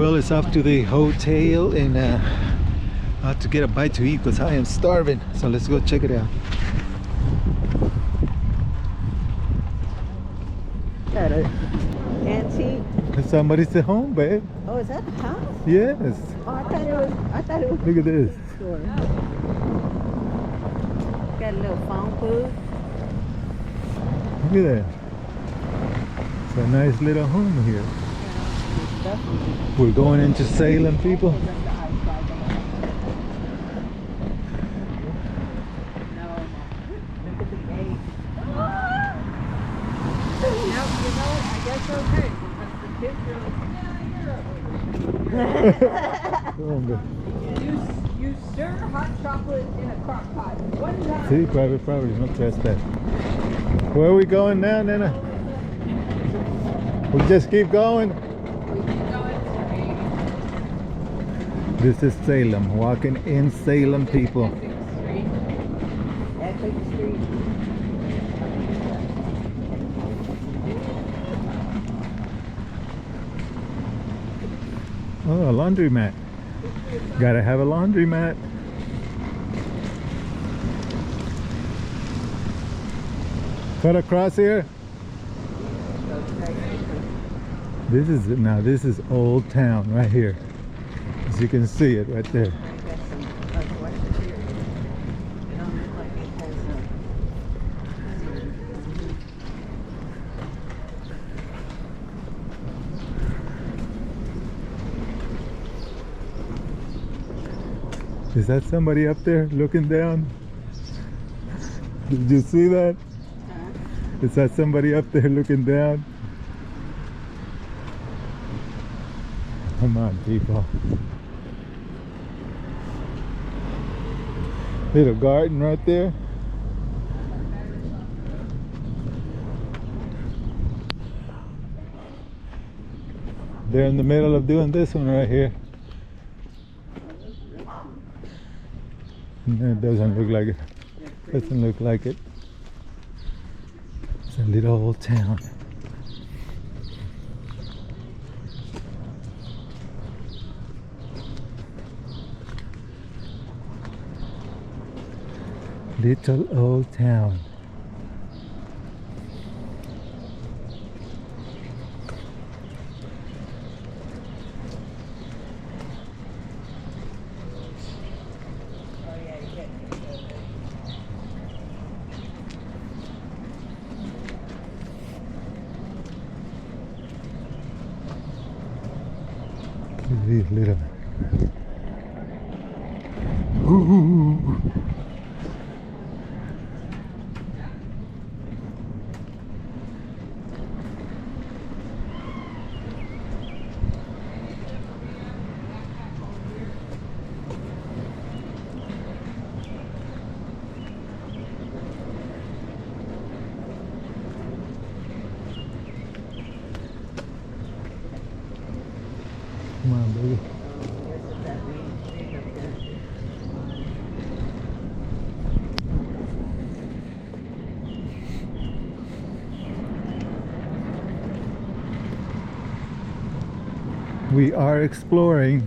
Well, it's off to the hotel and I have to get a bite to eat because I am starving. So let's go check it out. Got an antique. Somebody's at home, babe. Oh, is that the house? Yes. Oh, I thought it was. Look at this. Store. Got a little phone booth. Look at that. It's a nice little home here. We're going into Salem, people. You stir hot chocolate in a crock pot one time. See, private property, no trespass. Where are we going now, Nana? We just keep going. This is Salem, walking in Salem, people. Oh, a laundromat. Gotta have a laundromat. Cut across here. This is Old Town right here. As you can see it right there. Is that somebody up there looking down? Did you see that? Is that somebody up there looking down? Come on, people. Little garden right there. They're in the middle of doing this one right here. No, it doesn't look like it. Doesn't look like it. It's a little old town. Little old town. These little. Ooh. Come on, baby. We are exploring.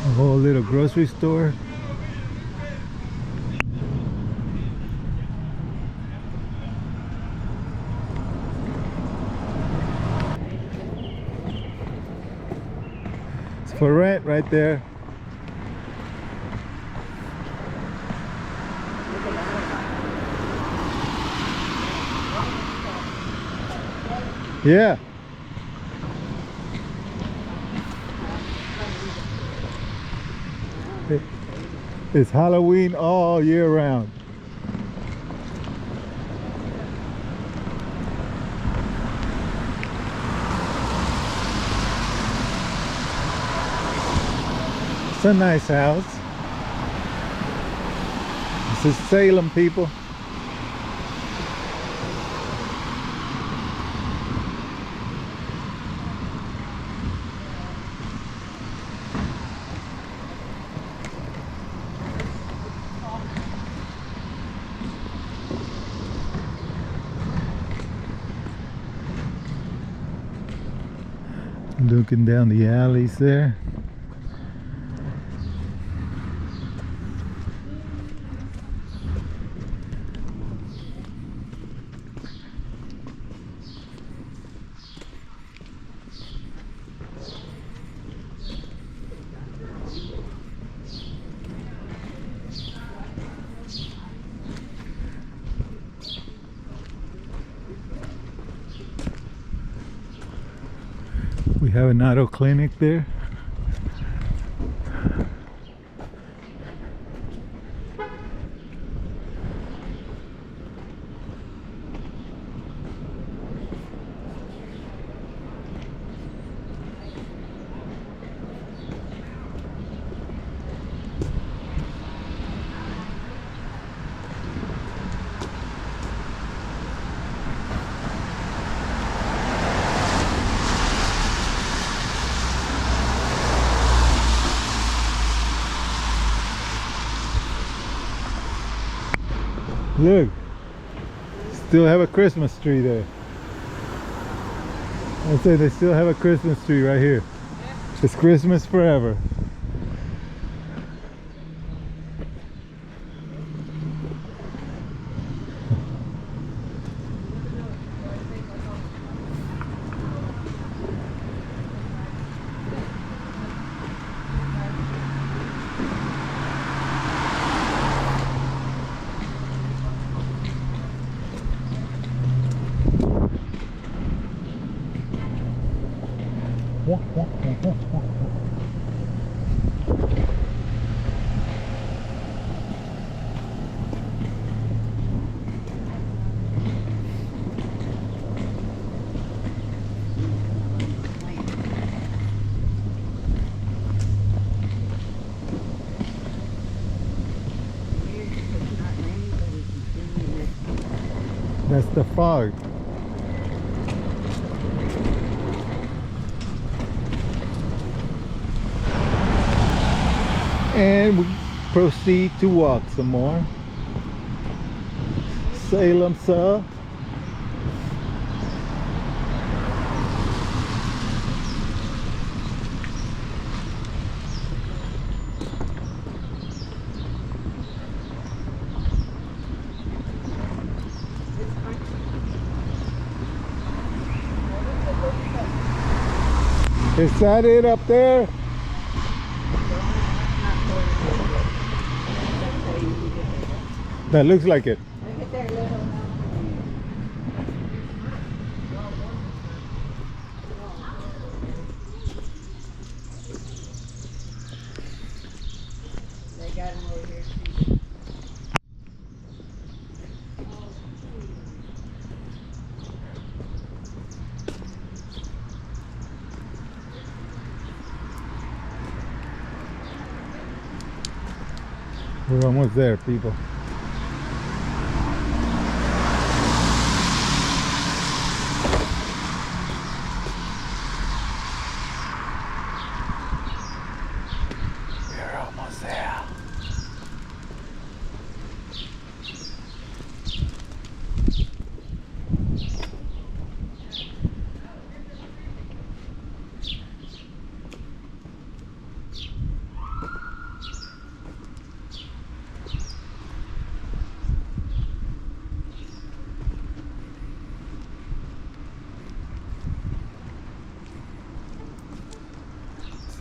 A whole little grocery store. It's for rent right there. Yeah. It's Halloween all year round. It's a nice house. This is Salem, people. Looking down the alleys there. We have an auto clinic there. Look, still have a Christmas tree there. I say they still have a Christmas tree right here. It's Christmas forever. That's the fog. And we proceed to walk some more. Salem, sir. Is that it up there? That looks like it. Look at their little. They got them over here too. We're almost there, people. We're almost there.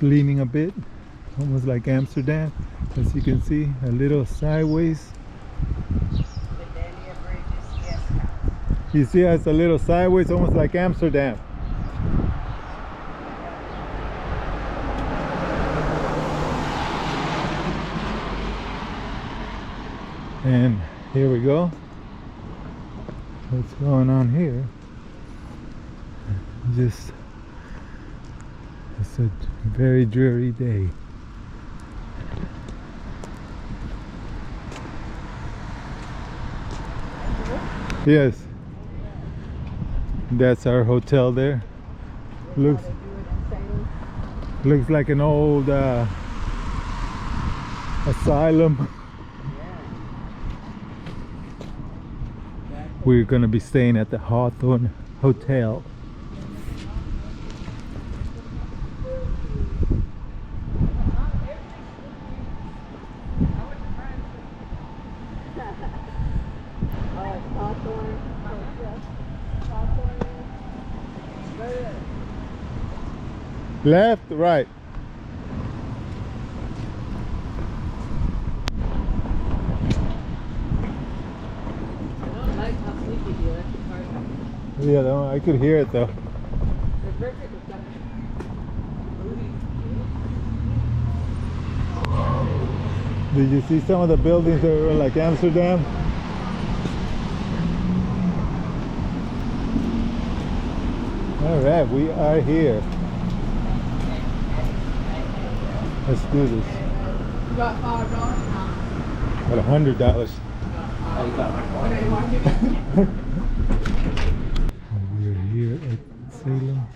Leaning a bit, almost like Amsterdam, as you can see, a little sideways. You see how it's a little sideways, almost like Amsterdam. And here we go. What's going on here? Just, it's a very dreary day. Yes. That's our hotel there. Looks They do it in Salem. looks like an old asylum. We're gonna be staying at the Hawthorn Hotel. Oh, it's Hawthorn. Hawthorn. Left, right. I don't like how sleepy the electric cars are. Yeah, no, I could hear it though. They're perfect with stuff. Did you see some of the buildings that were like Amsterdam? All right, we are here. Let's do this. You got $5 now. Got $100. We're here at Salem.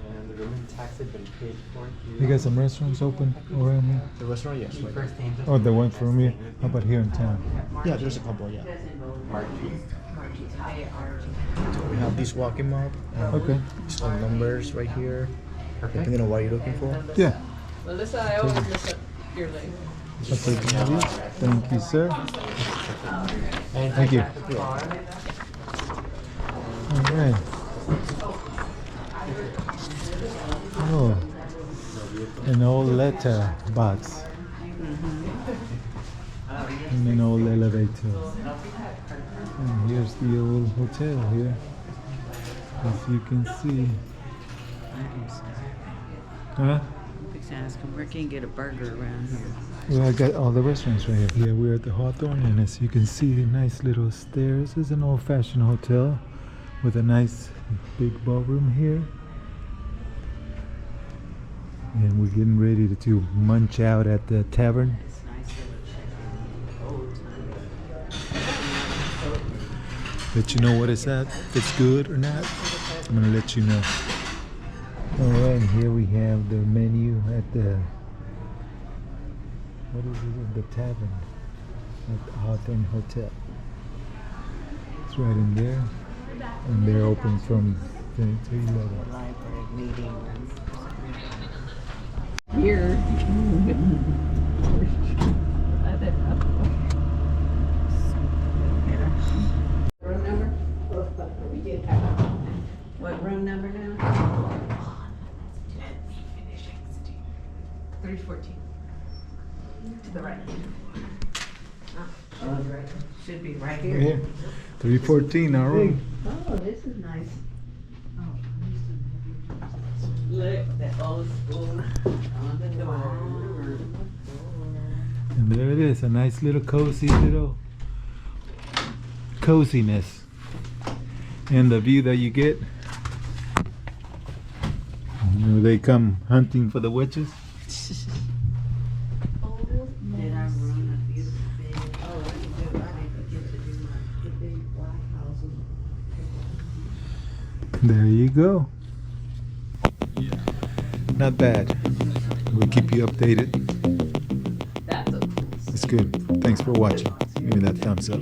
And the room and tax had been paid for here. You got some restaurants open around here? The restaurant, yes. Right. Oh, the one from me. How about here in town? Yeah, there's a couple, yeah. We have these walking map. Okay. Some numbers right here. Depending on what you're looking for. Yeah. Melissa, I always look up your leg. I'll take one of these. Thank you, sir. And Thank you. car. All right. Oh, an old letter box. And an old elevator. And here's the old hotel here. As you can see. Huh? Ask him where can you get a burger around here? Well, I got all the restaurants right here. Yeah, we're at the Hawthorn, and as you can see, the nice little stairs. It's an old-fashioned hotel with a nice big ballroom here. And we're getting ready to munch out at the tavern. It's nice little check. Old time. Let you know what it's at, if it's good or not. I'm gonna let you know. Alright, here we have the menu at the, what is it, the tavern at the Hawthorn Hotel. It's right in there, and they're open from 10 to 11. Library meeting. Here. Room number? What room number now? 314. To the right. Should be right Right here. here, 314, our room. Oh, this is nice. Look, that old school on the door. And there it is, a nice little cozy little coziness. And the view that you get. You know, they come hunting for the witches. Did I run a beautiful bed? Oh, I didn't forget to do the big White House. There you go. Not bad. We'll keep you updated. That's a It's good. Thanks for watching. Give me that thumbs up.